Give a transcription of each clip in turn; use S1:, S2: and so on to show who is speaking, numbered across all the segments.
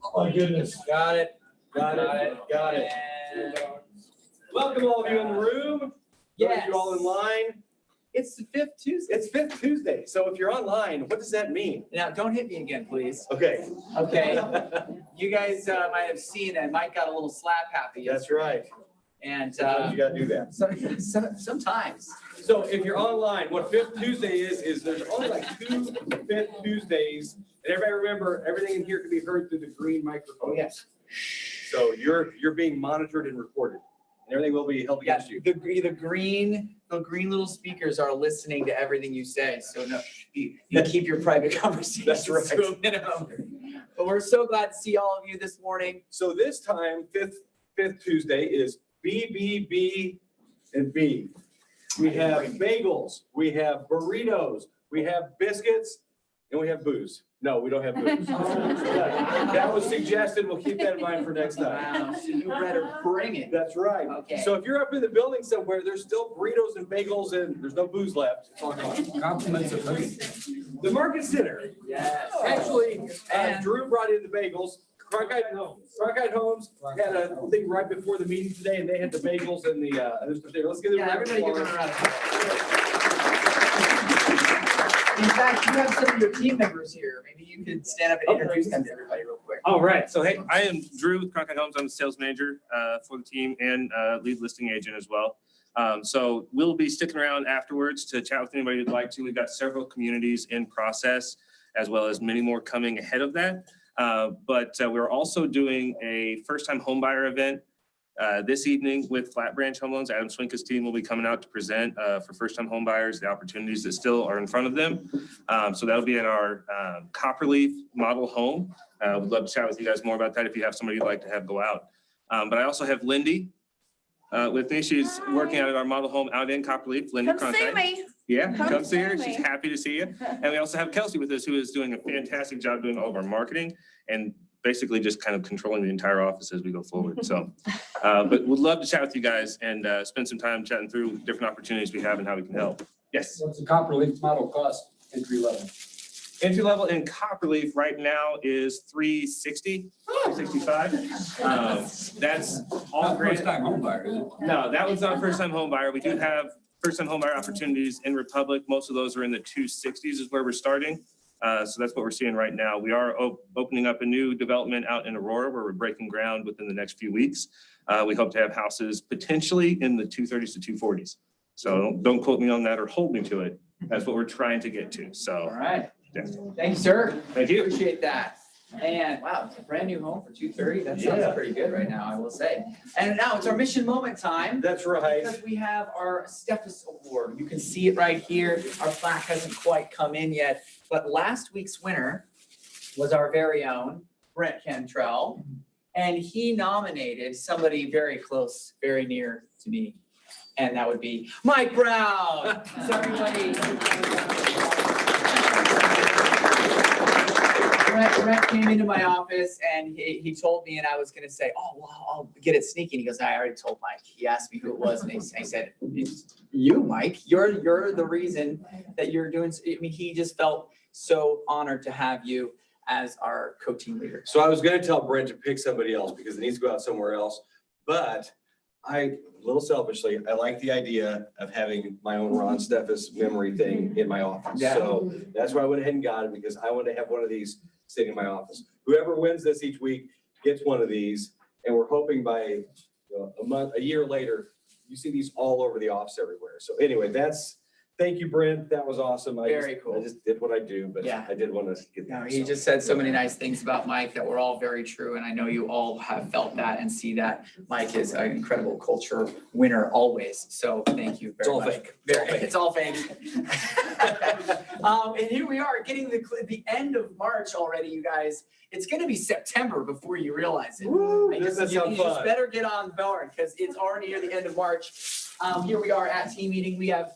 S1: Oh my goodness.
S2: Got it.
S1: Got it.
S2: And
S1: Welcome all of you in the room.
S2: yes.
S1: You all in line.
S2: It's the fifth Tuesday.
S1: It's Fifth Tuesday. So if you're online, what does that mean?
S2: Now, don't hit me again, please.
S1: Okay.
S2: Okay. You guys might have seen that Mike got a little slap happy.
S1: That's right.
S2: And
S1: Sometimes you gotta do that.
S2: sometimes.
S1: So if you're online, what Fifth Tuesday is there's only like 2 Fifth Tuesdays. And everybody remember, everything in here can be heard through the green microphone.
S2: Oh, yes.
S1: So you're being monitored and recorded. And everything will be held against you.
S2: The green little speakers are listening to everything you say. So no, you keep your private conversations
S1: That's right.
S2: to a minimum. But we're so glad to see all of you this morning.
S1: So this time, Fifth Tuesday is BBB and B. We have bagels, we have burritos, we have biscuits, and we have booze. No, we don't have booze. That was suggested. We'll keep that in mind for next time.
S2: Wow, so you better bring it.
S1: That's right.
S2: Okay.
S1: So if you're up in the building somewhere, there's still burritos and bagels and there's no booze left. It's all gone.
S3: Compliments of food.
S1: The Market Center.
S2: Yes.
S1: Actually,
S2: And-
S1: Drew brought in the bagels. Cronkite Homes had a thing right before the meeting today, and they had the bagels and the others. Let's get it.
S2: Yeah, everybody give them a round of applause. In fact, you have some of your team members here. Maybe you could stand up and introduce them to everybody real quick.
S4: All right. So, hey, I am Drew with Cronkite Homes. I'm the sales manager for the team and lead listing agent as well. So we'll be sticking around afterwards to chat with anybody who'd like to. We've got several communities in process, as well as many more coming ahead of that. But we're also doing a first-time homebuyer event this evening with Flat Branch Home Loans. Adam Swinka's team will be coming out to present for first-time homebuyers the opportunities that still are in front of them. So that'll be in our Copperleaf model home. We'd love to chat with you guys more about that if you have somebody you'd like to have go out. But I also have Lindy with me. She's working out at our model home out in Copperleaf. Lindy
S5: Come see
S4: Cronkite.
S5: me.
S4: Yeah, come see her.
S5: see
S4: She's
S5: me.
S4: happy to see you. And we also have Kelsey with us, who is doing a fantastic job doing all of our marketing and basically just kind of controlling the entire office as we go forward. So, but we'd love to chat with you guys and spend some time chatting through different opportunities we have and how we can help. Yes.
S3: What's the Copperleaf model cost entry level?
S4: Entry level in Copperleaf right now is $360, $365. That's all
S3: Not
S4: great.
S3: first time home buyer, is it?
S4: No, that one's not first time home buyer. We do have first time home buyer opportunities in Republic. Most of those are in the 260s is where we're starting. So that's what we're seeing right now. We are opening up a new development out in Aurora where we're breaking ground within the next few weeks. We hope to have houses potentially in the 230s to 240s. So don't quote me on that or hold me to it. That's what we're trying to get to. So
S2: All right.
S4: yeah.
S2: Thank you, sir.
S4: Thank you.
S2: Appreciate that. And wow, it's a brand new home for 230. That sounds
S1: Yeah.
S2: pretty good right now, I will say. And now it's our mission moment time.
S1: That's right.
S2: Because we have our Steffes Award. You can see it right here. Our plaque hasn't quite come in yet, but last week's winner was our very own Brent Cantrell, and he nominated somebody very close, very near to me, and that would be Mike Brown. So everybody. Brent came into my office and he told me, and I was gonna say, oh, well, I'll get it sneaky. And he goes, I already told Mike. He asked me who it was, and I said, it's you, Mike. You're the reason that you're doing. I mean, he just felt so honored to have you as our co-team leader.
S1: So I was gonna tell Brent to pick somebody else because it needs to go out somewhere else. But a little selfishly, I like the idea of having my own Ron Steffes memory thing in my office.
S2: Yeah.
S1: So that's why I went ahead and got it, because I want to have one of these sitting in my office. Whoever wins this each week gets one of these. And we're hoping by a year later, you see these all over the office everywhere. So anyway, thank you, Brent. That was awesome.
S2: Very cool.
S1: I just did what I do, but
S2: Yeah.
S1: I did want to get
S2: No,
S1: that.
S2: he
S1: so.
S2: just said so many nice things about Mike that were all very true, and I know you all have felt that and see that Mike is an incredible culture winner always. So thank you very much.
S1: It's all fake.
S2: It's all fake. And here we are getting the end of March already, you guys. It's going to be September before you realize it.
S1: Woo,
S2: I
S1: this
S2: just-
S1: is
S2: you
S1: sound
S2: just
S1: fun.
S2: better get on board because it's already near the end of March. Here we are at team meeting. We have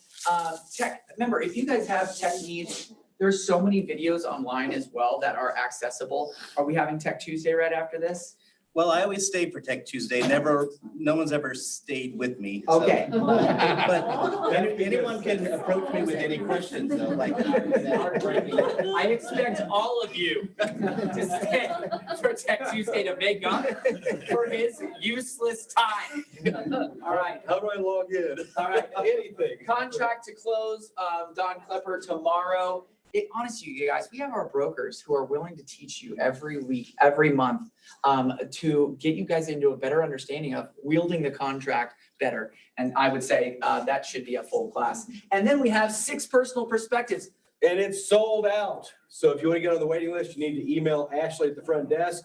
S2: tech. Remember, if you guys have tech needs, there's so many videos online as well that are accessible. Are we having Tech Tuesday right after this?
S5: Well, I always stay Protect Tuesday. Never, no one's ever stayed with me. so-
S2: Okay.
S5: But anyone can approach me with any questions, though, like.
S2: I expect all of you to stay Protect Tuesday to make up for his useless time. All right,
S1: How do I log in?
S2: all right.
S1: Anything.
S2: Contract to close, Don Klepper tomorrow. Honestly, you guys, we have our brokers who are willing to teach you every week, every month, to get you guys into a better understanding of wielding the contract better. And I would say that should be a full class. And then we have 6 personal perspectives.
S1: And it's sold out. So if you want to get on the waiting list, you need to email Ashley at the front desk.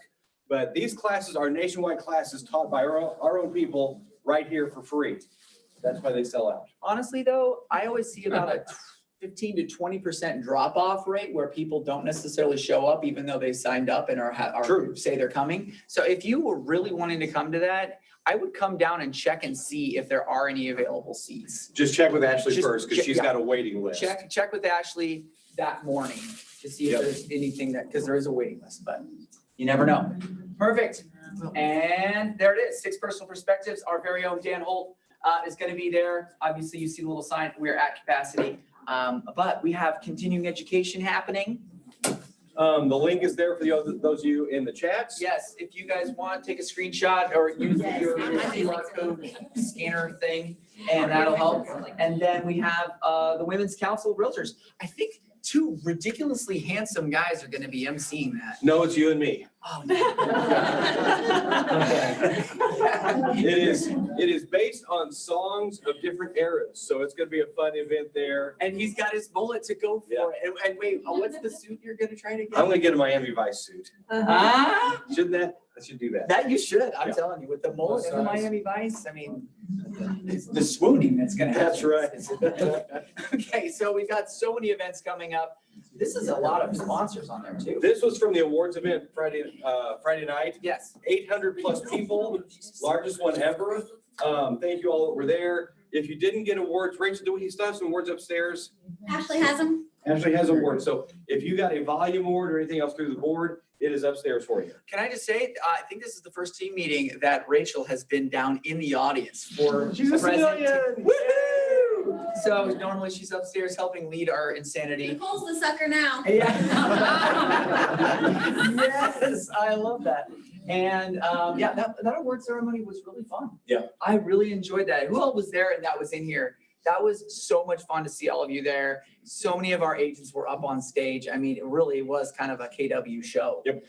S1: But these classes are nationwide classes taught by our own people right here for free. That's why they sell out.
S2: Honestly, though, I always see about a 15 to 20% drop-off rate where people don't necessarily show up even though they signed up and are
S1: True.
S2: say they're coming. So if you were really wanting to come to that, I would come down and check and see if there are any available seats.
S1: Just check with Ashley
S2: Just
S1: first because
S2: check-
S1: she's got a waiting list.
S2: Check with Ashley that morning to see if
S1: Yep.
S2: there's anything because there is a waiting list, but you never know. Perfect. And there it is, 6 personal perspectives. Our very own Dan Holt is going to be there. Obviously, you see the little sign, we're at capacity. But we have continuing education happening.
S1: The link is there for those of you in the chats.
S2: Yes, if you guys want, take a screenshot or use your QR code scanner thing, and that'll help. And then we have the Women's Council of Realtors. I think 2 ridiculously handsome guys are gonna be emceeing that.
S1: No, it's you and me.
S2: Oh, no.
S1: It is based on songs of different eras. So it's going to be a fun event there.
S2: And he's got his mullet to go
S1: Yeah.
S2: for it. And wait, what's the suit you're gonna try to get?
S1: I'm going to get a Miami Vice suit.
S2: Ah,
S1: Shouldn't that? I should do that.
S2: that you should, I'm
S1: Yeah.
S2: telling you, with the mullet and the
S3: Size.
S2: Miami Vice, I mean, it's the swooning that's gonna happen.
S1: That's right.
S2: Okay, so we've got so many events coming up. This is a lot of sponsors on there too.
S1: This was from the awards event Friday night.
S2: Yes,
S1: 800 plus people, largest one ever. Thank you all that were there. If you didn't get awards, Rachel, do we still have some awards upstairs?
S6: Ashley has them.
S1: Ashley has awards. So if you got a volume award or anything else through the board, it is upstairs for you.
S2: can I just say, I think this is the first team meeting that Rachel has been down in the audience for.
S1: She's a
S2: present.
S1: civilian.
S2: Woo! So normally she's upstairs helping lead our insanity.
S6: Nicole's the sucker now.
S2: Yeah. Yes, I love that. And yeah, that award ceremony was really fun.
S1: Yeah.
S2: I really enjoyed that. Who all was there and that was in here? That was so much fun to see all of you there. So many of our agents were up on stage. I mean, it really was kind of a KW show.
S1: Yep.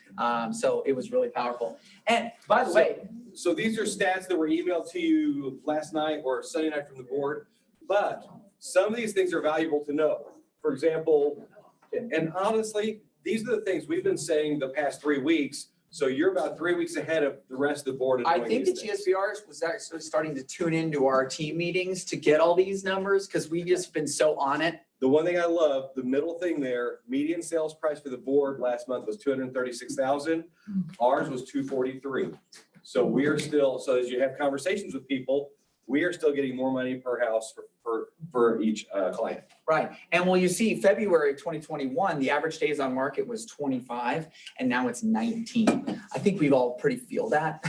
S2: So it was really powerful. And by the way,
S1: So these are stats that were emailed to you last night or Sunday night from the board, but some of these things are valuable to know. For example, and honestly, these are the things we've been saying the past 3 weeks. So you're about 3 weeks ahead of the rest of the board. in
S2: I
S1: knowing
S2: think the
S1: these things.
S2: GSBR was actually starting to tune into our team meetings to get all these numbers because we just been so on it.
S1: The one thing I love, the middle thing there, median sales price for the board last month was 236,000. Ours was 243. So we are still, so as you have conversations with people, we are still getting more money per house for each client.
S2: Right, and well, you see, February 2021, the average days on market was 25, and now it's 19. I think we've all pretty feel that,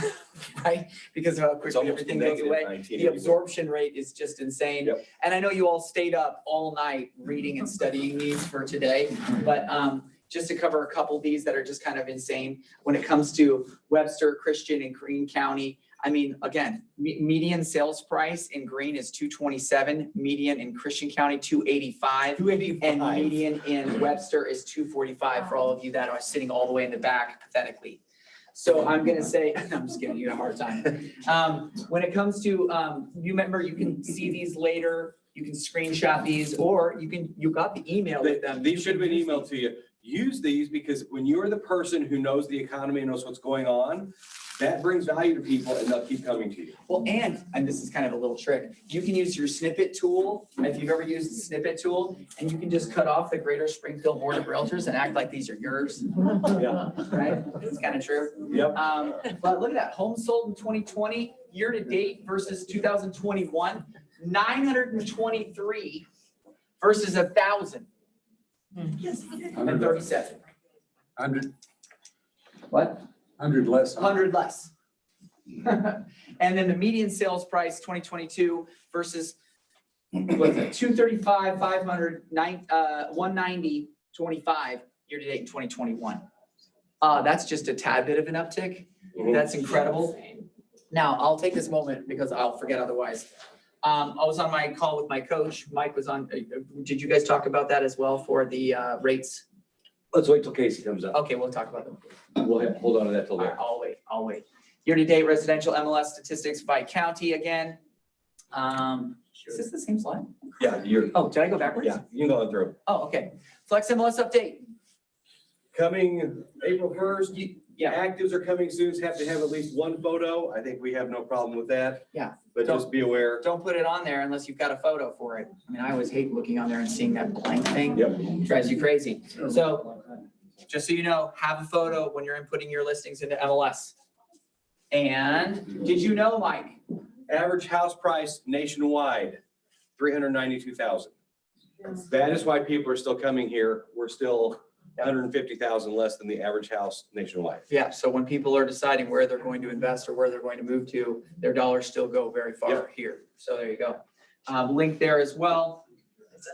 S2: right? Because of how
S1: It's
S2: quickly
S1: almost
S2: everything goes
S1: negative
S2: away.
S1: 19
S2: The
S1: anymore.
S2: absorption rate is just insane.
S1: Yep.
S2: And I know you all stayed up all night reading and studying these for today, but just to cover a couple of these that are just kind of insane. When it comes to Webster, Christian, and Greene County, I mean, again, median sales price in Greene is 227, median in Christian County 285, and
S1: 285.
S2: median in Webster is 245 for all of you that are sitting all the way in the back pathetically. So I'm gonna say, I'm just giving you a hard time. When it comes to, you remember, you can see these later, you can screenshot these, or you got the email with them.
S1: These should have been emailed to you. Use these because when you're the person who knows the economy and knows what's going on, that brings value to people and they'll keep coming to you.
S2: Well, and this is kind of a little trick, you can use your snippet tool, if you've ever used the snippet tool, and you can just cut off the Greater Springfield Board of Realtors and act like these are yours,
S1: Yeah.
S2: right? It's kind of true.
S1: Yep.
S2: But look at that, homes sold in 2020, year to date versus 2021, 923 versus 1,000 and 37.
S3: 100
S2: What?
S3: less.
S2: 100 less. And then the median sales price, 2022 versus, what's it, 235, 500, 190, 25 year-to-date in 2021. That's just a tad bit of an uptick. That's incredible. Now, I'll take this moment because I'll forget otherwise. I was on my call with my coach. Mike was on, did you guys talk about that as well for the rates?
S1: Let's wait till Casey comes up.
S2: Okay, we'll talk about them.
S1: We'll hold on to that till
S2: All
S1: then.
S2: right, I'll wait. Year-to-date residential MLS statistics by county again. Is this the same slide?
S1: Yeah,
S2: Oh, did I go backwards?
S1: yeah, you can go on through.
S2: Oh, okay. Flex MLS update.
S1: Coming April 1st,
S2: Yeah,
S1: actives are coming soon, have to have at least one photo. I think we have no problem with that.
S2: Yeah.
S1: But just be aware.
S2: don't put it on there unless you've got a photo for it. I mean, I always hate looking on there and seeing that blank thing.
S1: Yep.
S2: Drives you crazy. So just so you know, have a photo when you're inputting your listings into MLS. And did you know, Mike?
S1: Average house price nationwide, 392,000. That is why people are still coming here. We're still 150,000 less than the average house nationwide.
S2: Yeah, so when people are deciding where they're going to invest or where they're going to move to, their dollars still go very far
S1: Yep.
S2: here. So there you go. Link there as well.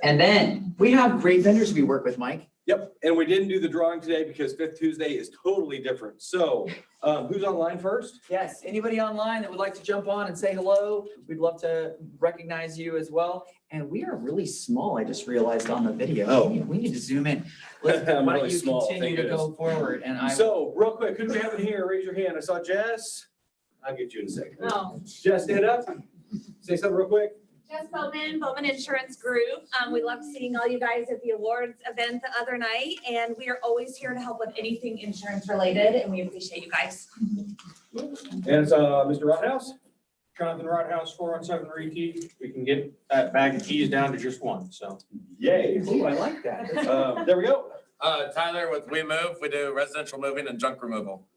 S2: And then we have great vendors we work with, Mike.
S1: Yep, and we didn't do the drawing today because Fifth Tuesday is totally different. So who's online first?
S2: Yes, anybody online that would like to jump on and say hello, we'd love to recognize you as well. And we are really small, I just realized on the video.
S1: Oh.
S2: We need to zoom in. Why
S1: I'm
S2: don't
S1: really
S2: you
S1: small,
S2: continue
S1: thank
S2: to go forward and I.
S1: So real quick, who do we have in here? Raise your hand. I saw Jess. I'll get you in a second.
S6: Oh.
S1: Jess, stand up. Say something real quick.
S6: Jess Bowman Insurance Group. We love seeing all you guys at the awards event the other night, and we are always here to help with anything insurance related, and we appreciate you guys.
S1: And it's Mr. Rothaus.
S7: Jonathan Rodhouse, 417 Reedy. We can get that bag of keys down to just one, so.
S1: Yay.
S2: Ooh, I like that.
S1: There we go.
S8: Tyler with We Move, we do residential moving and junk removal.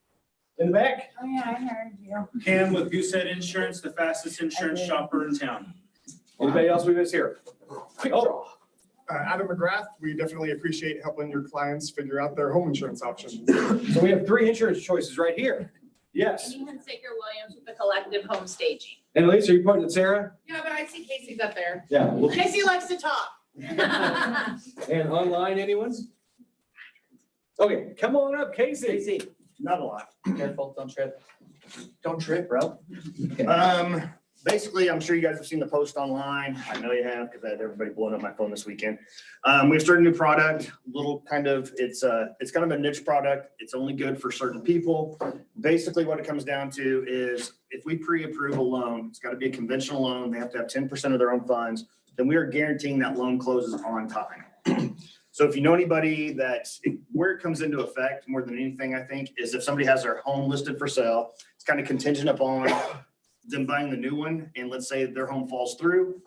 S1: In the back.
S6: Oh, yeah, I heard you.
S7: Cam with Goosehead Insurance, the fastest insurance shopper in town.
S1: Anybody else we miss here? Quick draw.
S9: Adam McGrath, we definitely appreciate helping your clients figure out their home insurance options.
S1: So we have 3 insurance choices right here. Yes.
S10: Ethan Saker Williams with the Collective Home Staging.
S1: And Lisa, are you pointing at Sarah?
S10: Yeah, but I see Casey's up there.
S1: Yeah.
S10: Casey likes to talk.
S1: And online, anyone? Okay, come on up, Casey.
S2: Casey,
S9: Not a lot.
S2: careful, don't trip. Don't trip, bro.
S5: Basically, I'm sure you guys have seen the post online. I know you have because I had everybody blowing up my phone this weekend. We've started a new product, it's kind of a niche product. It's only good for certain people. Basically, what it comes down to is if we pre-approve a loan, it's got to be a conventional loan. They have to have 10% of their own funds. Then we are guaranteeing that loan closes on time. So if you know anybody where it comes into effect more than anything, I think, is if somebody has their home listed for sale, it's kind of contingent upon them buying the new one, and let's say their home falls through,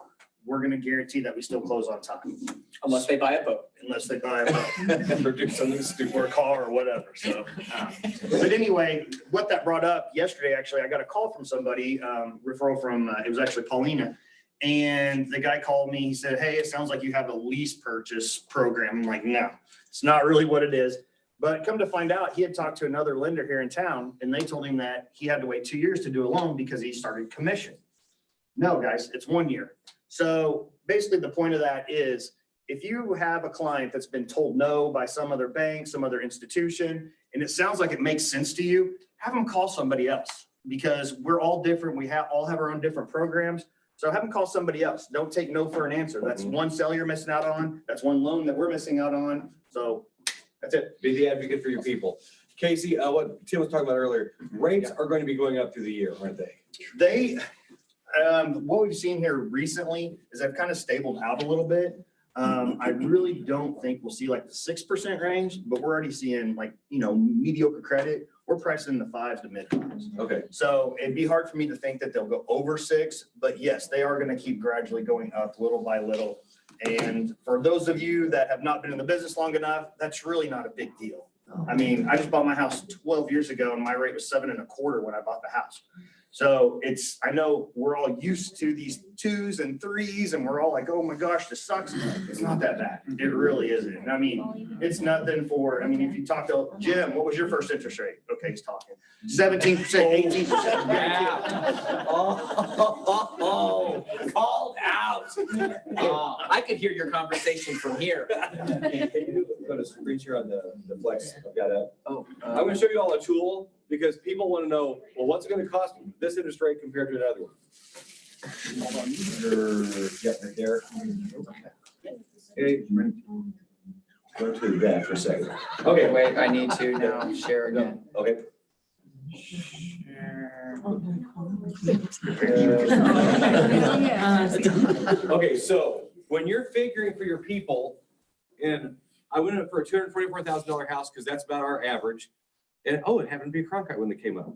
S5: we're gonna guarantee that we still close on time,
S2: Unless they buy a boat.
S5: unless they buy or do something stupid or a car or whatever, so. But anyway, what that brought up yesterday, actually, I got a call from somebody, referral from, it was actually Paulina. And the guy called me, he said, hey, it sounds like you have a lease purchase program. I'm like, no, it's not really what it is. But come to find out, he had talked to another lender here in town, and they told him that he had to wait 2 years to do a loan because he started commission. No, guys, it's 1 year. So basically the point of that is if you have a client that's been told no by some other bank, some other institution, and it sounds like it makes sense to you, have them call somebody else because we're all different. We all have our own different programs. So have them call somebody else. Don't take no for an answer. That's one sale you're missing out on. That's one loan that we're missing out on. So that's it.
S1: Be the advocate for your people. Casey, what Tim was talking about earlier, rates are going to be going up through the year, aren't they?
S5: What we've seen here recently is they've kind of stabled out a little bit. I really don't think we'll see like the 6% range, but we're already seeing like, mediocre credit. We're pricing in the 5s to mid-5s.
S1: Okay.
S5: So it'd be hard for me to think that they'll go over 6, but yes, they are going to keep gradually going up little by little. And for those of you that have not been in the business long enough, that's really not a big deal. I mean, I just bought my house 12 years ago and my rate was 7.25% when I bought the house. So I know we're all used to these 2s and 3s and we're all like, oh my gosh, this sucks. It's not that bad. It really isn't. I mean, it's nothing if you talk to Jim, what was your first interest rate? Okay. Kay's talking. 17%, 18%.
S2: Yeah. Oh, called out. Oh, I could hear your conversation from here.
S1: Can you go to screen share on the flex? I've got it.
S2: Oh,
S1: I'm gonna show you all a tool because people want to know, well, what's it gonna cost me this interest rate compared to another one? Yep, right there. Okay. Go to that for a second.
S2: okay, wait, I need to now share again.
S1: Okay.
S2: Share.
S1: Okay, so when you're figuring for your people, and I went in for a $244,000 house because that's about our average. And oh, it happened to be a Cronkite when they came up.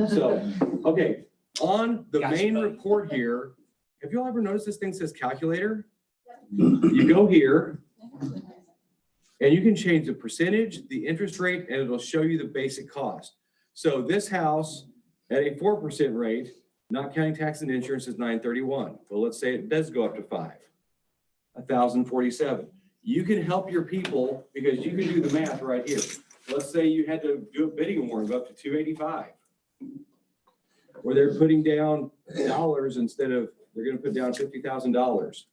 S1: So, okay, on the
S2: Gotcha,
S1: main
S2: buddy.
S1: report here, have you all ever noticed this thing says calculator? You go here and you can change the percentage, the interest rate, and it'll show you the basic cost. So this house at a 4% rate, not counting tax and insurance, is $931. Well, let's say it does go up to 5, $1,047. You can help your people because you can do the math right here. Let's say you had to do a bidding war of up to 285. Where they're putting down dollars instead of, they're gonna put down $50,000.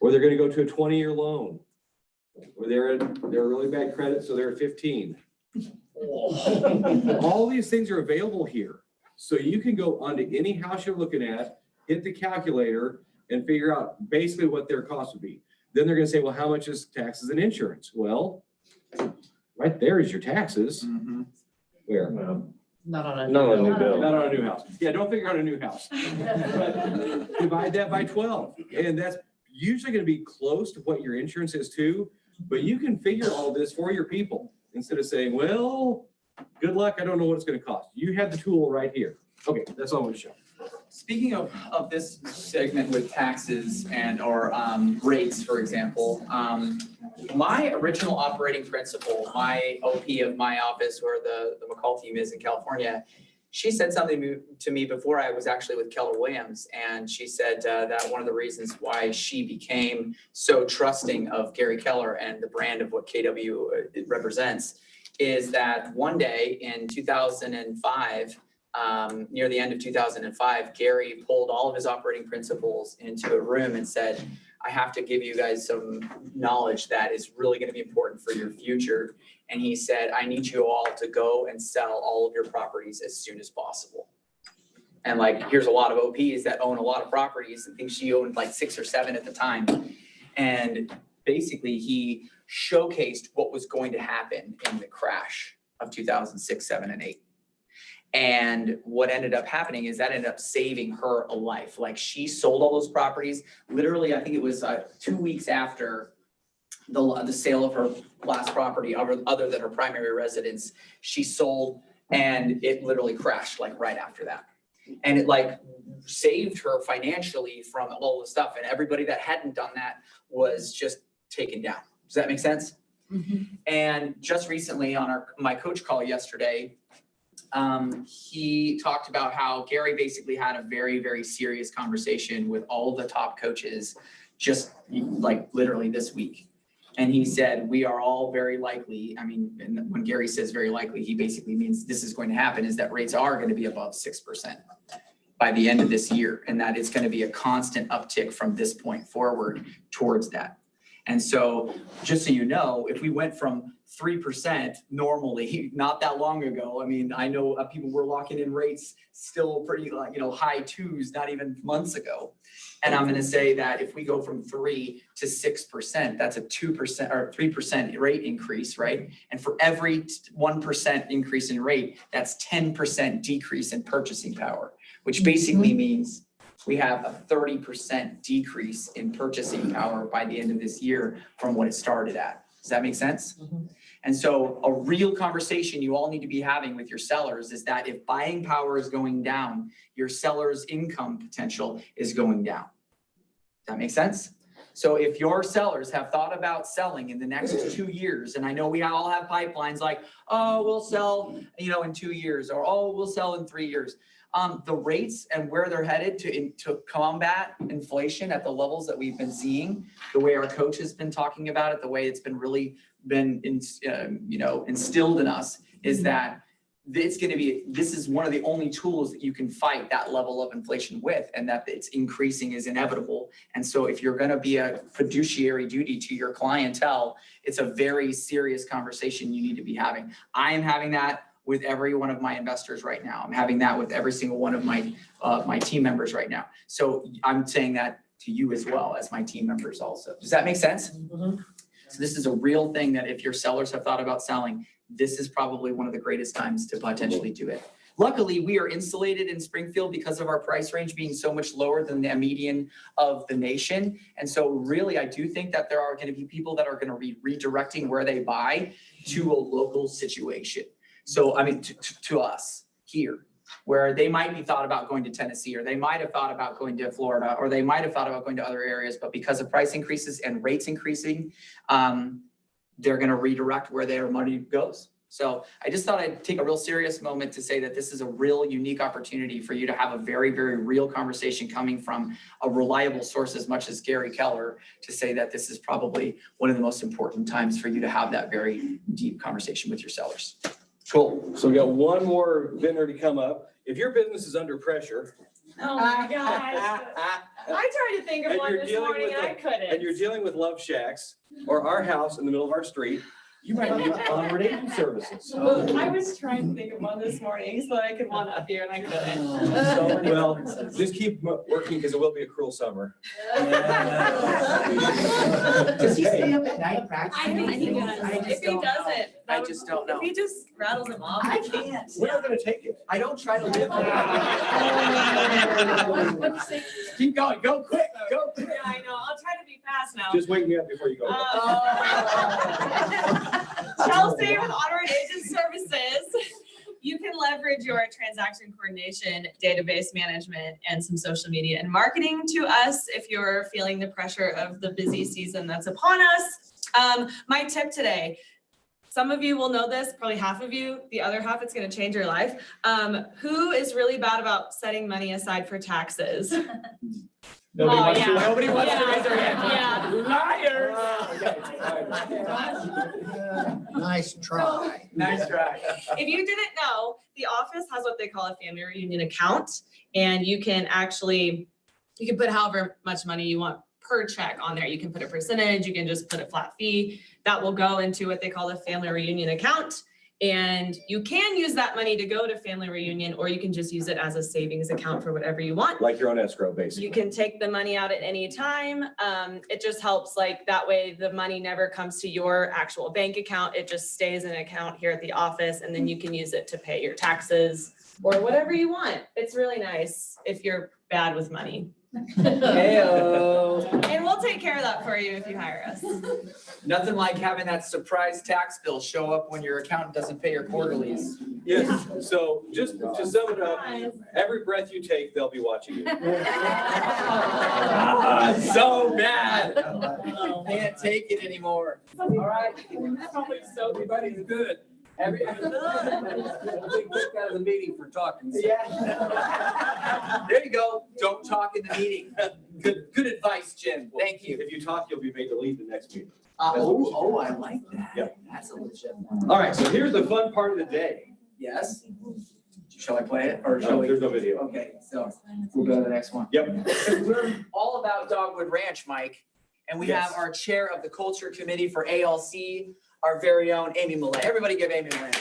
S1: Or they're gonna go to a 20-year loan. Or they're really bad credit, so they're at 15. All these things are available here. So you can go onto any house you're looking at, hit the calculator, and figure out basically what their cost would be. Then they're gonna say, well, how much is taxes and insurance? Well, right there is your taxes.
S2: Mhm.
S1: Where?
S10: Not on a.
S1: Not on a new house. Yeah, don't figure out a new house. But divide that by 12, and that's usually gonna be close to what your insurance is too. But you can figure all this for your people instead of saying, well, good luck, I don't know what it's gonna cost. You have the tool right here. Okay, that's all I'm gonna show.
S2: Speaking of this segment with taxes and or rates, for example, my original operating principal, my OP of my office where the McCall team is in California, she said something to me before I was actually with Keller Williams. And she said that one of the reasons why she became so trusting of Gary Keller and the brand of what KW it represents is that one day in 2005, near the end of 2005, Gary pulled all of his operating principles into a room and said, I have to give you guys some knowledge that is really going to be important for your future. And he said, I need you all to go and sell all of your properties as soon as possible. And like, here's a lot of OPs that own a lot of properties. I think she owned like 6 or 7 at the time. And basically he showcased what was going to happen in the crash of 2006, 7, and 8. And what ended up happening is that ended up saving her a life. Like she sold all those properties. Literally, I think it was 2 weeks after the sale of her last property, other than her primary residence, she sold, and it literally crashed like right after that. And it like saved her financially from all the stuff. And everybody that hadn't done that was just taken down. Does that make sense? Mm-hmm. And just recently on my coach call yesterday, he talked about how Gary basically had a very, very serious conversation with all the top coaches just like literally this week. And he said, we are all very likely, I mean, and when Gary says very likely, he basically means this is going to happen, is that rates are going to be above 6% by the end of this year. And that it's going to be a constant uptick from this point forward towards that. And so just so you know, if we went from 3% normally, not that long ago, I mean, I know people were locking in rates still pretty, high 2s, not even months ago. And I'm going to say that if we go from 3 to 6%, that's a 2% or 3% rate increase, right? And for every 1% increase in rate, that's 10% decrease in purchasing power, which basically means we have a 30% decrease in purchasing power by the end of this year from what it started at. Does that make sense? Mm-hmm. And so a real conversation you all need to be having with your sellers is that if buying power is going down, your seller's income potential is going down. Does that make sense? So if your sellers have thought about selling in the next 2 years, and I know we all have pipelines like, oh, we'll sell, in 2 years, or oh, we'll sell in 3 years. The rates and where they're headed to combat inflation at the levels that we've been seeing, the way our coach has been talking about it, the way it's been really been instilled in us is that this is one of the only tools that you can fight that level of inflation with, and that it's increasing is inevitable. And so if you're gonna be a fiduciary duty to your clientele, it's a very serious conversation you need to be having. I am having that with every one of my investors right now. I'm having that with every single one of my team members right now. So I'm saying that to you as well as my team members also. Does that make sense? So this is a real thing that if your sellers have thought about selling, this is probably one of the greatest times to potentially do it. Luckily, we are insulated in Springfield because of our price range being so much lower than the median of the nation. And so really, I do think that there are going to be people that are going to be redirecting where they buy to a local situation. So, I mean, to us here, where they might be thought about going to Tennessee, or they might have thought about going to Florida, or they might have thought about going to other areas, but because of price increases and rates increasing, they're going to redirect where their money goes. So I just thought I'd take a real serious moment to say that this is a real unique opportunity for you to have a very, very real conversation coming from a reliable source as much as Gary Keller, to say that this is probably one of the most important times for you to have that very deep conversation with your sellers.
S1: Cool. So we got one more vendor to come up. If your business is under pressure
S6: Oh my gosh. I tried to think of
S1: And
S6: one
S1: you're
S6: this
S1: dealing
S6: morning
S1: with
S6: and I couldn't.
S1: and you're dealing with love shacks or our house in the middle of our street, you might need onward agent services.
S6: I was trying to think of one this morning so that I could one up here and I couldn't.
S1: Well, just keep working because it will be a cruel summer.
S2: Does he stay up at night practicing?
S6: I think he does. If he doesn't,
S2: I just don't know.
S6: if he just rattles him off.
S2: I can't.
S1: We're not gonna take it.
S2: I don't try to live. Keep going, go quick, go quick.
S6: Yeah, I know. I'll try to be fast now.
S1: Just wake me up before you go.
S6: Chelsea with Onward Agent Services. You can leverage your transaction coordination, database management, and some social media and marketing to us if you're feeling the pressure of the busy season that's upon us. My tip today, some of you will know this, probably half of you, the other half, it's gonna change your life. Who is really bad about setting money aside for taxes?
S1: Nobody wants
S6: yeah.
S1: to.
S2: Nobody wants to raise their hand.
S6: Yeah.
S2: Liars.
S11: Nice try.
S2: Nice try.
S6: If you didn't know, the office has what they call a family reunion account, and you can put however much money you want per check on there. You can put a percentage, you can just put a flat fee that will go into what they call the family reunion account. And you can use that money to go to family reunion, or you can just use it as a savings account for whatever you want.
S1: Like your own escrow, basically.
S6: You can take the money out at any time. It just helps, like, that way the money never comes to your actual bank account. It just stays in an account here at the office, and then you can use it to pay your taxes or whatever you want. It's really nice if you're bad with money.
S2: Heyo.
S6: And we'll take care of that for you if you hire us.
S2: Nothing like having that surprise tax bill show up when your accountant doesn't pay your quarterlies.
S1: Yes, so just to sum it up, every breath you take, they'll be watching you.
S2: So bad. Can't take it anymore. All right.
S6: So
S2: Everybody's good. Everybody's kicked out of the meeting for talking. Yeah. There you go. Don't talk in the meeting. Good advice, Jim. Thank you.
S1: If you talk, you'll be made to leave the next meeting.
S2: I like that.
S1: Yep.
S2: That's a legit one.
S1: All right, so here's the fun part of the day.
S2: Yes? Shall I play it or shall we?
S1: There's no video.
S2: Okay, so we'll go to the next one.
S1: Yep.
S2: We're all about Dogwood Ranch, Mike, and we have our chair of the culture committee for ALC, our very own Amy Millett. Everybody give Amy a hand.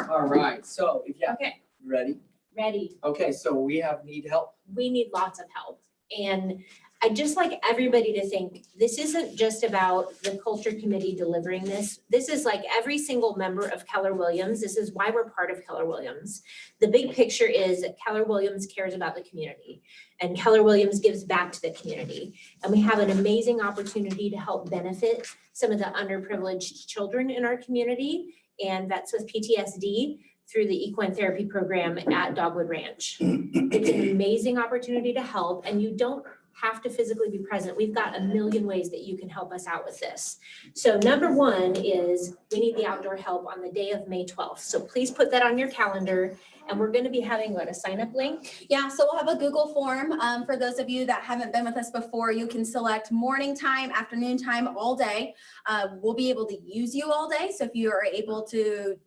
S2: All right, so
S10: Okay,
S2: you ready?
S10: ready.
S2: Okay, so we need help.
S10: We need lots of help. And I'd just like everybody to think, this isn't just about the culture committee delivering this. This is like every single member of Keller Williams. This is why we're part of Keller Williams. The big picture is that Keller Williams cares about the community, and Keller Williams gives back to the community. And we have an amazing opportunity to help benefit some of the underprivileged children in our community and vets with PTSD through the equine therapy program at Dogwood Ranch. It's an amazing opportunity to help, and you don't have to physically be present. We've got a million ways that you can help us out with this. So number one is we need the outdoor help on the day of May 12th. So please put that on your calendar And we're gonna be having a sign up link.
S11: Yeah, so we'll have a Google form. For those of you that haven't been with us before, you can select morning time, afternoon time, all day. We'll be able to use you all day. So if you are able to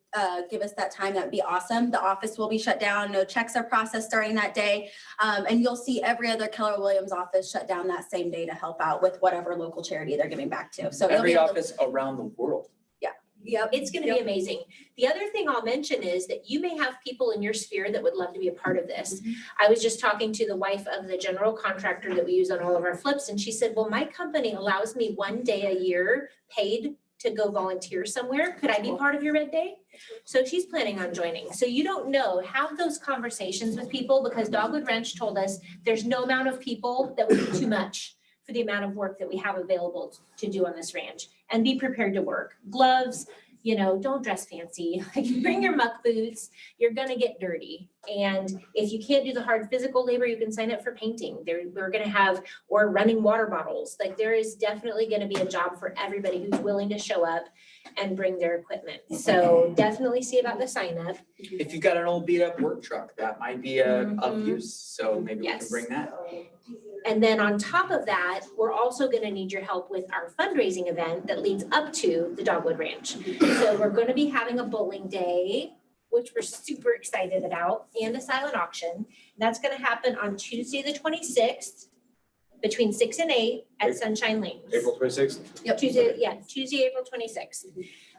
S11: give us that time, that'd be awesome. The office will be shut down. No checks are processed during that day. And you'll see every other Keller Williams office shut down that same day to help out with whatever local charity they're giving back to. So you'll be
S2: Every
S11: able to-
S2: office around the world.
S11: Yep.
S10: It's gonna be amazing. The other thing I'll mention is that you may have people in your sphere that would love to be a part of this. I was just talking to the wife of the general contractor that we use on all of our flips, and she said, well, my company allows me 1 day a year paid to go volunteer somewhere. Could I be part of your Red Day? So she's planning on joining. So you don't know, have those conversations with people, because Dogwood Ranch told us there's no amount of people that would be too much for the amount of work that we have available to do on this ranch. And be prepared to work. Gloves, don't dress fancy. Bring your muck boots. You're gonna get dirty. And if you can't do the hard physical labor, you can sign up for painting. We're gonna have, or running water bottles. There is definitely gonna be a job for everybody who's willing to show up and bring their equipment. So definitely see about the sign up.
S2: If you've got an old beat up work truck, that might be of use. So maybe we can
S10: Yes.
S2: bring that.
S10: And then on top of that, we're also gonna need your help with our fundraising event that leads up to the Dogwood Ranch. So we're gonna be having a bowling day, which we're super excited about, and a silent auction. That's gonna happen on Tuesday, the 26th, between 6 and 8 at Sunshine Lanes.
S3: April 26th?
S10: Tuesday, April 26th.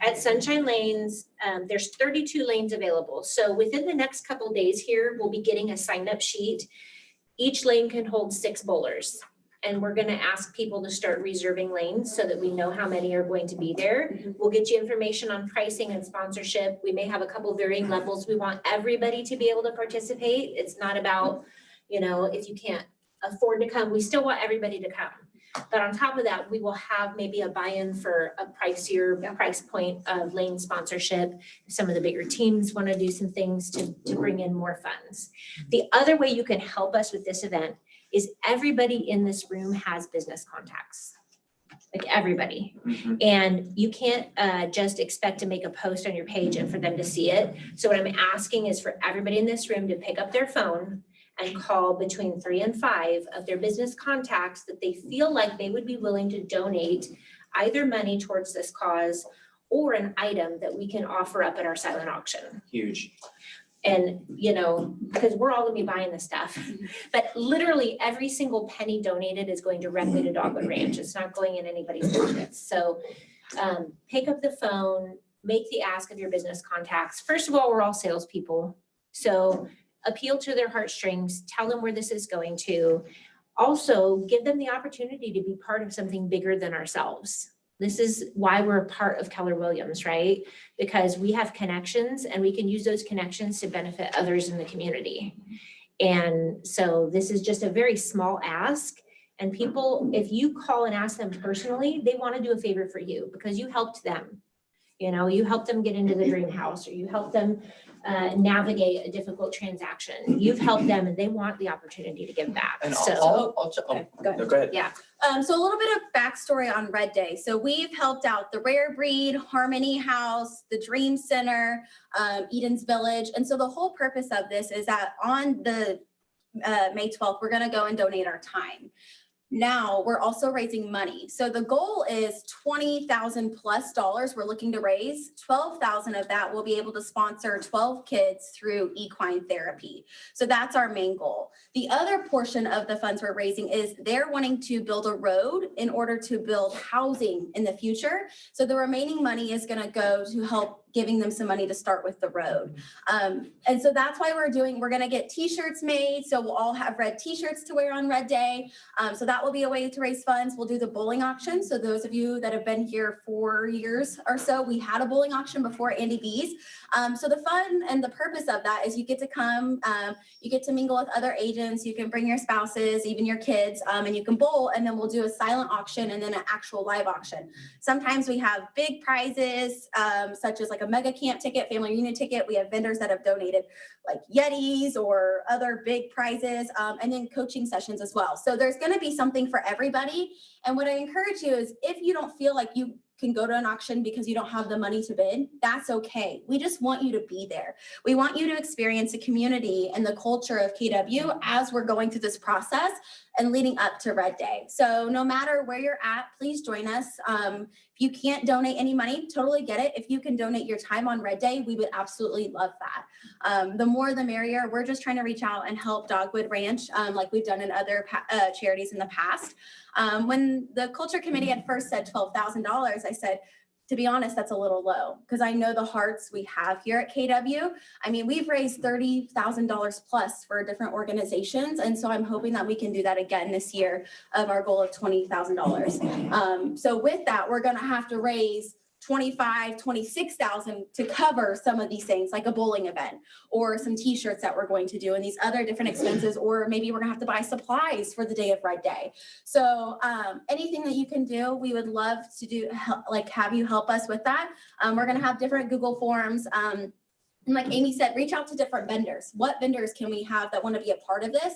S10: At Sunshine Lanes, there's 32 lanes available. So within the next couple days here, we'll be getting a sign-up sheet. Each lane can hold 6 bowlers. And we're gonna ask people to start reserving lanes so that we know how many are going to be there. We'll get you information on pricing and sponsorship. We may have a couple varying levels. We want everybody to be able to participate. It's not about, if you can't afford to come, we still want everybody to come. But on top of that, we will have maybe a buy-in for a pricier price point of lane sponsorship. If some of the bigger teams want to do some things to bring in more funds. The other way you can help us with this event is everybody in this room has business contacts. Like everybody. And you can't just expect to make a post on your page and for them to see it. So what I'm asking is for everybody in this room to pick up their phone and call between 3 and 5 of their business contacts that they feel like they would be willing to donate either money towards this cause or an item that we can offer up at our silent auction.
S2: Huge.
S10: And, because we're all gonna be buying this stuff, but literally every single penny donated is going directly to Dogwood Ranch. It's not going in anybody's pockets. So pick up the phone, make the ask of your business contacts. First of all, we're all salespeople. So appeal to their heartstrings, tell them where this is going to. Also, give them the opportunity to be part of something bigger than ourselves. This is why we're a part of Keller Williams, right? Because we have connections and we can use those connections to benefit others in the community. And so this is just a very small ask. And people, if you call and ask them personally, they want to do a favor for you because you helped them. You helped them get into the dream house, or you helped them navigate a difficult transaction. You've helped them and they want the opportunity to give back.
S2: And
S10: So,
S11: Go ahead.
S2: no, go ahead.
S10: yeah.
S11: So a little bit of backstory on Red Day. So we've helped out the Rare Breed, Harmony House, the Dream Center, Eden's Village. And so the whole purpose of this is that on the May 12th, we're gonna go and donate our time. Now we're also raising money. So the goal is $20,000+ we're looking to raise. 12,000 of that will be able to sponsor 12 kids through equine therapy. So that's our main goal. The other portion of the funds we're raising is they're wanting to build a road in order to build housing in the future. So the remaining money is going to go to help giving them some money to start with the road. And so that's why we're going to get t-shirts made. So we'll all have red t-shirts to wear on Red Day. So that will be a way to raise funds. We'll do the bowling auction. So those of you that have been here 4 years or so, we had a bowling auction before Andy B's. So the fun and the purpose of that is you get to come, you get to mingle with other agents. You can bring your spouses, even your kids, and you can bowl, and then we'll do a silent auction and then an actual live auction. Sometimes we have big prizes, such as like a mega camp ticket, family reunion ticket. We have vendors that have donated like Yetis or other big prizes, and then coaching sessions as well. So there's going to be something for everybody. And what I encourage you is if you don't feel like you can go to an auction because you don't have the money to bid, that's okay. We just want you to be there. We want you to experience the community and the culture of KW as we're going through this process and leading up to Red Day. So no matter where you're at, please join us. If you can't donate any money, totally get it. If you can donate your time on Red Day, we would absolutely love that. The more the merrier. We're just trying to reach out and help Dogwood Ranch like we've done in other charities in the past. When the culture committee had first said $12,000, I said, to be honest, that's a little low because I know the hearts we have here at KW. I mean, we've raised $30,000 plus for different organizations. And so I'm hoping that we can do that again this year of our goal of $20,000. So with that, we're going to have to raise 26,000 to cover some of these things like a bowling event or some t-shirts that we're going to do and these other different expenses, or maybe we're gonna have to buy supplies for the day of Red Day. So anything that you can do, we would love to do, like have you help us with that. We're gonna have different Google forms. And like Amy said, reach out to different vendors. What vendors can we have that want to be a part of this?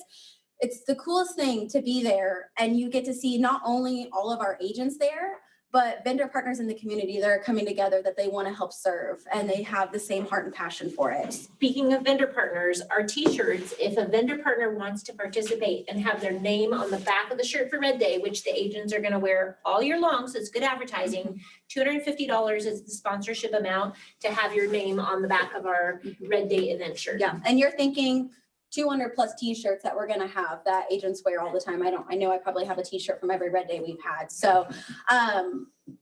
S11: It's the coolest thing to be there and you get to see not only all of our agents there, but vendor partners in the community that are coming together that they want to help serve and they have the same heart and passion for it.
S10: Speaking of vendor partners, our t-shirts, if a vendor partner wants to participate and have their name on the back of the shirt for Red Day, which the agents are going to wear all year long, so it's good advertising, $250 is the sponsorship amount to have your name on the back of our Red Day event shirt.
S11: Yeah, and you're thinking 200 plus t-shirts that we're gonna have that agents wear all the time. I know I probably have a t-shirt from every Red Day we've had. So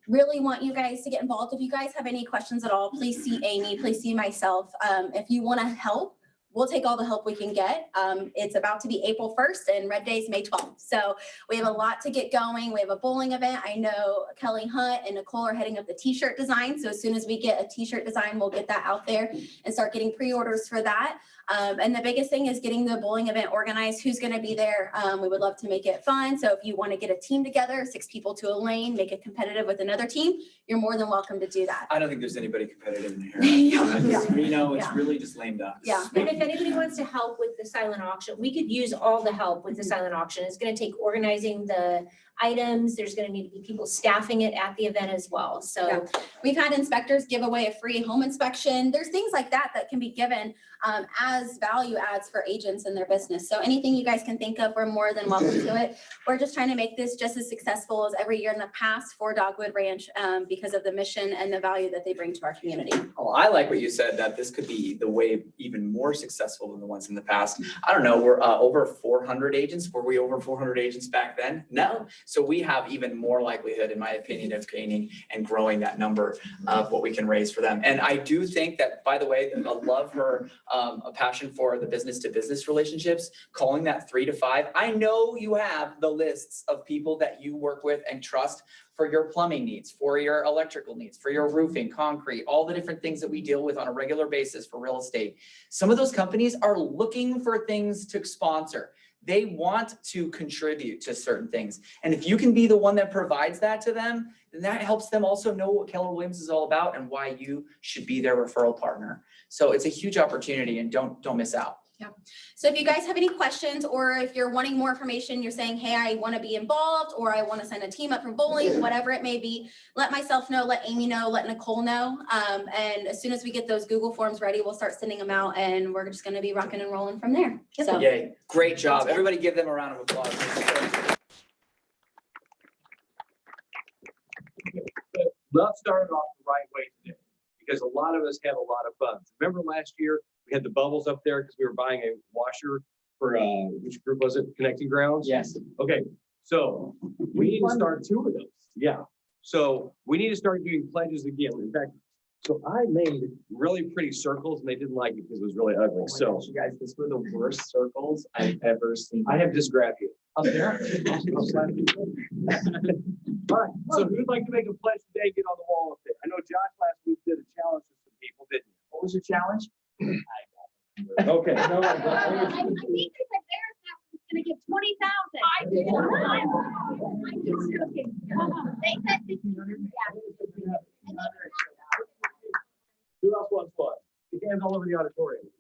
S11: really want you guys to get involved. If you guys have any questions at all, please see Amy, please see myself. If you wanna help, we'll take all the help we can get. It's about to be April 1st and Red Day is May 12th. So we have a lot to get going. We have a bowling event. I know Kelly Hunt and Nicole are heading up the t-shirt design. So as soon as we get a t-shirt design, we'll get that out there and start getting pre-orders for that. And the biggest thing is getting the bowling event organized. Who's going to be there? We would love to make it fun. So if you want to get a team together, 6 people to a lane, make it competitive with another team, you're more than welcome to do that.
S2: I don't think there's anybody competitive in here.
S11: Yeah.
S2: You know, it's
S11: Yeah.
S2: really just lame ducks.
S11: Yeah.
S10: And if anybody wants to help with the silent auction, we could use all the help with the silent auction. It's going to take organizing the items. There's going to need to be people staffing it at the event as well. So
S11: Yeah. We've had inspectors give away a free home inspection. There's things like that that can be given as value adds for agents in their business. So anything you guys can think of, we're more than welcome to it. We're just trying to make this just as successful as every year in the past for Dogwood Ranch because of the mission and the value that they bring to our community.
S2: Oh, I like what you said, that this could be the way even more successful than the ones in the past. I don't know, we're over 400 agents. Were we over 400 agents back then? No. So we have even more likelihood, in my opinion, of gaining and growing that number of what we can raise for them. And I do think that, by the way, I love her a passion for the business to business relationships, calling that 3 to 5. I know you have the lists of people that you work with and trust for your plumbing needs, for your electrical needs, for your roofing, concrete, all the different things that we deal with on a regular basis for real estate. Some of those companies are looking for things to sponsor. They want to contribute to certain things. And if you can be the one that provides that to them, then that helps them also know what Keller Williams is all about and why you should be their referral partner. So it's a huge opportunity and don't miss out.
S11: Yeah. So if you guys have any questions, or if you're wanting more information, you're saying, hey, I want to be involved, or I want to send a team up for bowling, whatever it may be, let myself know, let Amy know, let Nicole know. And as soon as we get those Google forms ready, we'll start sending them out and we're just going to be rocking and rolling from there. So
S2: Yay, great job. Everybody give them a round of applause.
S1: Love started off the right way today because a lot of us have a lot of funds. Remember last year, we had the bubbles up there because we were buying a washer for, which group was it? Connecting Grounds?
S2: Yes.
S1: Okay, so we need to start 2 of those. Yeah. So we need to start doing pledges again. In fact, so I made really pretty circles and they didn't like it because it was really ugly. So
S2: you guys, this were the worst circles I've ever seen.
S1: I have dysgraphia.
S2: Up there?
S1: All right, so who'd like to make a pledge today? Get on the wall up there. I know Josh last week did a challenge with some people, didn't you?
S2: What was your challenge?
S1: Okay.
S11: I think they said theirs was going to give 20,000. I did. I'm just joking. They said 1,500.
S1: Who else wants one? The hands all over the auditorium.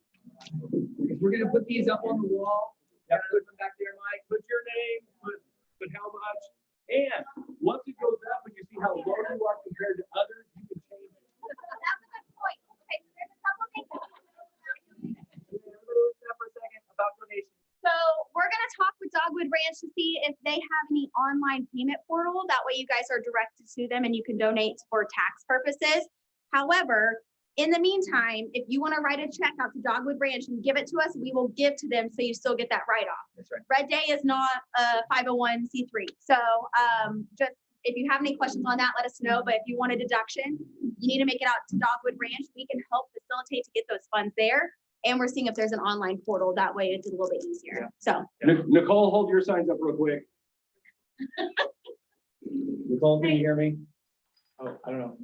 S2: We're gonna put these up on the wall.
S1: Yeah, put them back there, Mike. Put your name, put how much. And once it goes up and you see how low you are compared to
S11: if they have any online payment portal. That way you guys are directed to them and you can donate for tax purposes. However, in the meantime, if you want to write a check out to Dogwood Ranch and give it to us, we will give to them so you still get that write-off.
S2: That's right.
S11: Red Day is not a 501c3. So just if you have any questions on that, let us know. But if you want a deduction, you need to make it out to Dogwood Ranch. We can help facilitate to get those funds there. And we're seeing if there's an online portal. That way it's a little bit easier. So
S1: Nicole, hold your signs up real quick. Nicole, can you hear me?
S2: Oh, I don't know.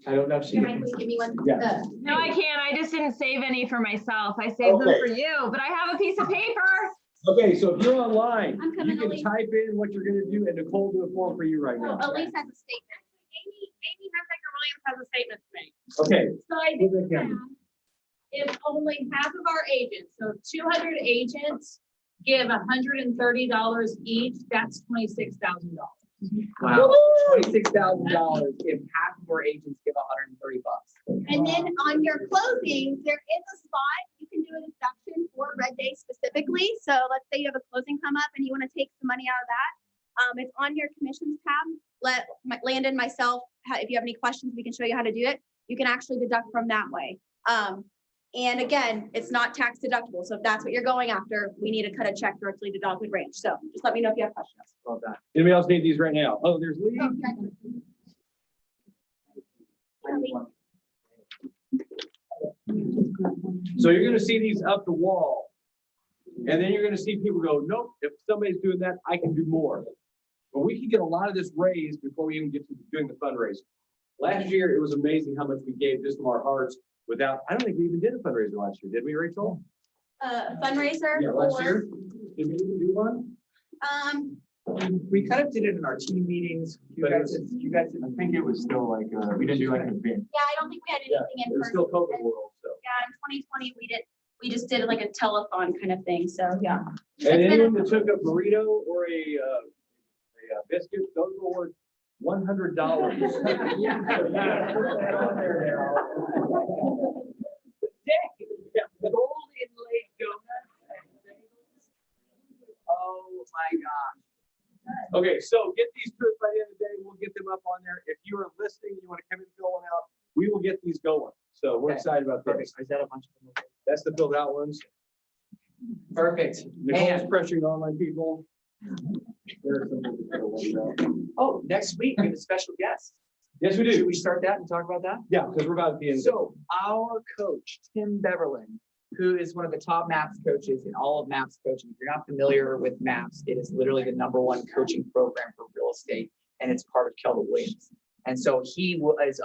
S2: I don't know if she.
S11: you mind please give me one?
S1: Yeah.
S6: No, I can't. I just didn't save any for myself. I saved them
S1: Okay.
S6: for you, but I have a piece of paper.
S1: Okay, so if you're online,
S11: I'm coming,
S1: you can
S11: Elise.
S1: type in what you're gonna do and Nicole do a form for you right
S11: Oh,
S1: now.
S11: Elise has a statement.
S12: Amy Williams has a statement to make.
S1: Okay.
S12: So I
S1: Give
S12: think
S1: it again.
S12: that if only half of our agents, so 200 agents give $130 each, that's $26,000.
S2: Wow, $26,000 if half of our agents give $130.
S11: And then on your closings, there is a spot, you can do a deduction for Red Day specifically. So let's say you have a closing come up and you want to take some money out of that. It's on your commissions tab. Let Landon, myself, if you have any questions, we can show you how to do it. You can actually deduct from that way. And again, it's not tax deductible. So if that's what you're going after, we need to cut a check directly to Dogwood Ranch. So just let me know if you have questions.
S2: Love that.
S1: Anybody else need these right now? Oh, there's Lee. So you're gonna see these up the wall. And then you're gonna see people go, nope, if somebody's doing that, I can do more. But we can get a lot of this raised before we even get to doing the fundraiser. Last year, it was amazing how much we gave just from our hearts without, I don't think we even did a fundraiser last year, did we, Rachel?
S11: Fundraiser.
S1: Yeah, last
S11: for-
S1: year. Did we even do one?
S2: We kind of did it in our team meetings.
S1: But it was-
S3: I think it was still like, we didn't do like an event.
S11: Yeah, I don't think we had
S1: Yeah,
S11: anything in
S1: it was
S11: person.
S1: still COVID world, so.
S11: Yeah, in 2020, we just did like a telethon kind of thing, so yeah.
S1: And
S11: been
S1: anyone that took a burrito or a biscuit, those were worth $100.
S2: Yeah, the gold inlaid donuts. Oh my gosh.
S1: Okay, so get these to us by the end of the day. We'll get them up on there. If you are listening, you want to come and fill one out, we will get these going. So we're
S2: Okay.
S1: excited about this.
S2: Perfect. Is that a bunch of them?
S1: That's the filled out ones.
S2: Perfect.
S1: Nicole's
S2: And,
S1: pressuring online people. There's some that fill ones out.
S2: oh, next week we have a special guest.
S1: Yes, we
S2: Should
S1: do.
S2: we start that and talk about that?
S1: Yeah, because we're about at the end.
S2: So our coach, Tim Beverland, who is one of the top MAPS coaches in all of MAPS coaching. If you're not familiar with MAPS, it is literally the #1 coaching program for real estate, and it's part of Keller Williams. And so he was,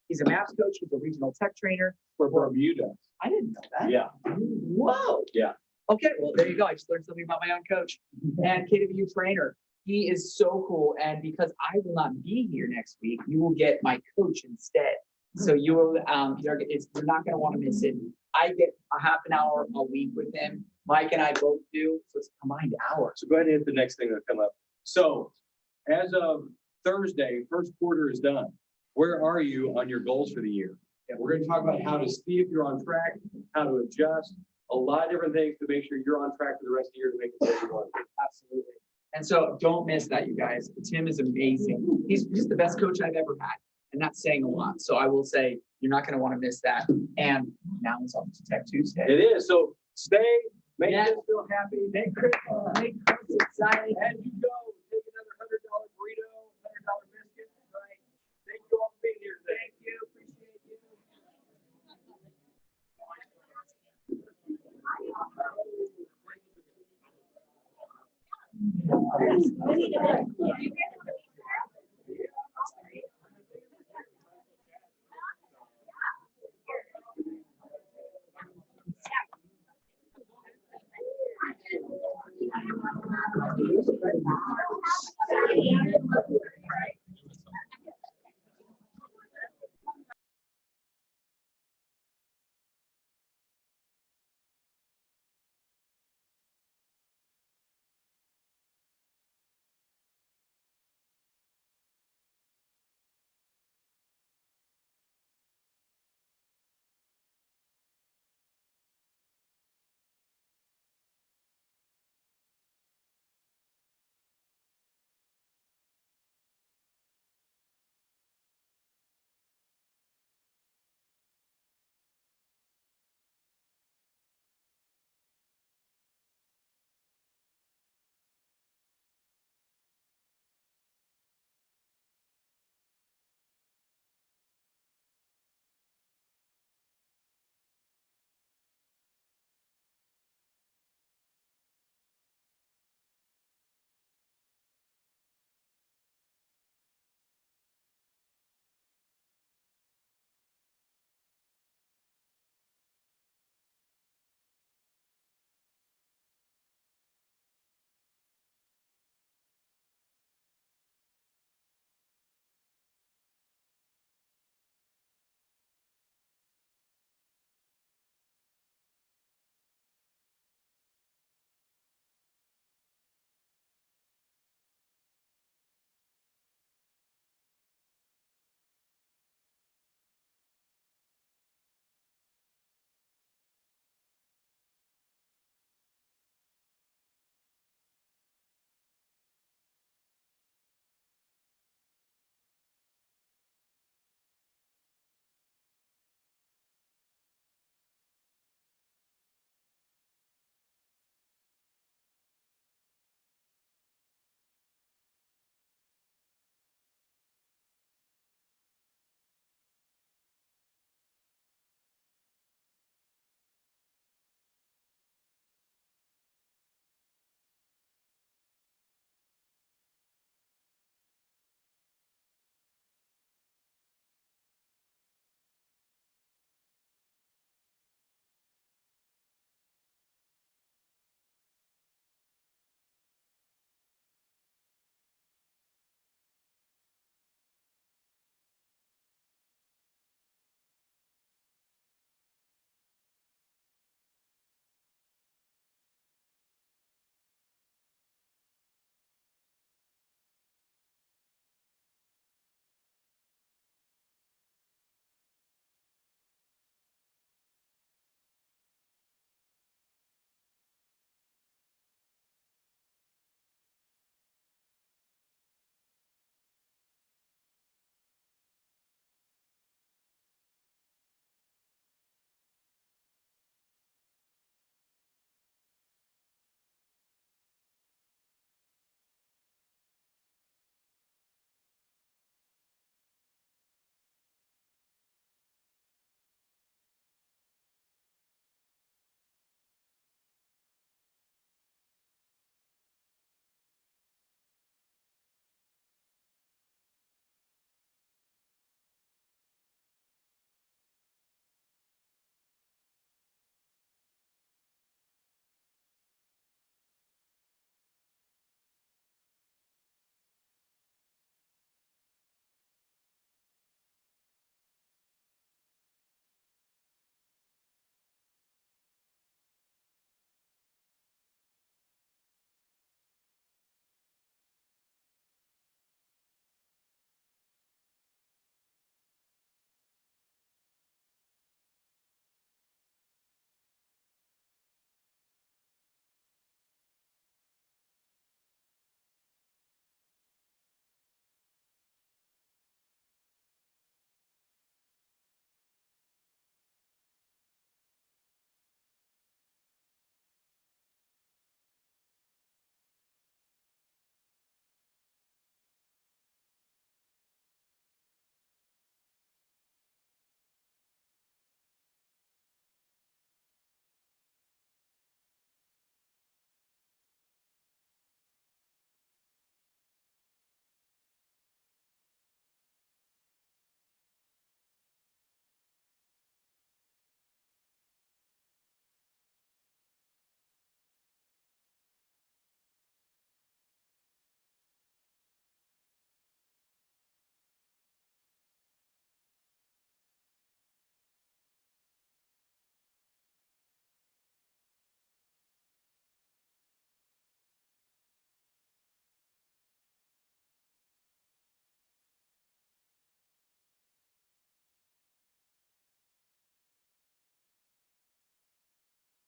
S2: he's a MAPS coach, he's a regional tech trainer.
S1: For Bermuda.
S2: I didn't know that.
S1: Yeah.
S2: Whoa.
S1: Yeah.
S2: Okay, well, there you go. I just learned something about my own coach and KW trainer. He is so cool. And because I will not be here next week, you will get my coach instead. So you will, you're not going to want to miss it. I get a half an hour a week with him. Mike and I both do. So it's a combined hour.
S1: So go ahead and hit the next thing that come up. So as of Thursday, first quarter is done. Where are you on your goals for the year? And we're going to talk about how to see if you're on track, how to adjust, a lot of different things to make sure you're on track for the rest of the year to make it where you want.
S2: Absolutely. And so don't miss that, you guys. Tim is amazing. He's the best coach I've ever had. And that's saying a lot. So I will say, you're not going to want to miss that. And now it's on to Tech Tuesday.
S1: It is. So stay, make
S2: Yeah.
S1: us feel happy, make Chris
S2: excited.
S1: as you go, take another $100 burrito, $100 biscuit. Right. Thank you all for being here today. Thank you. Appreciate you.